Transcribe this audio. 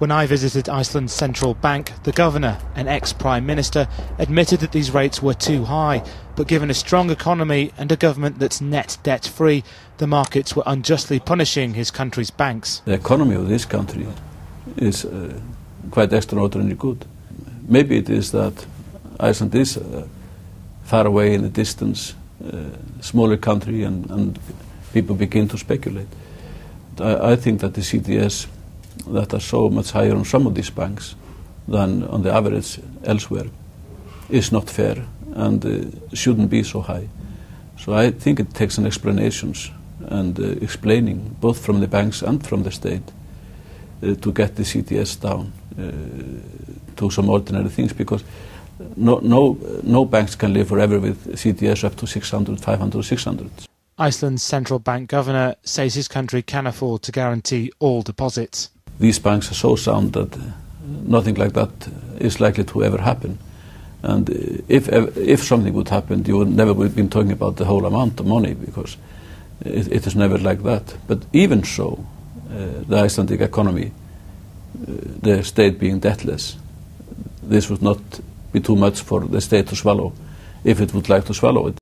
When I visited Iceland's central bank, the governor, an ex-prime minister, admitted that these rates were too high. But given a strong economy and a government that's net debt-free, the markets were unjustly punishing his country's banks. The economy of this country is quite extraordinarily good. Maybe it is that Iceland is far away in the distance, smaller country, and people begin to speculate. I think that the CDS that are so much higher on some of these banks than on the average elsewhere is not fair and shouldn't be so high. So I think it takes an explanations and explaining both from the banks and from the state to get the CDS down to some ordinary things, because no banks can live forever with CDS up to 600, 500, 600. Iceland's central bank governor says his country can afford to guarantee all deposits. These banks are so sound that nothing like that is likely to ever happen. And if something would happen, you would never have been talking about the whole amount of money, because it is never like that. But even so, the Icelandic economy, the state being debtless, this would not be too much for the state to swallow if it would like to swallow it.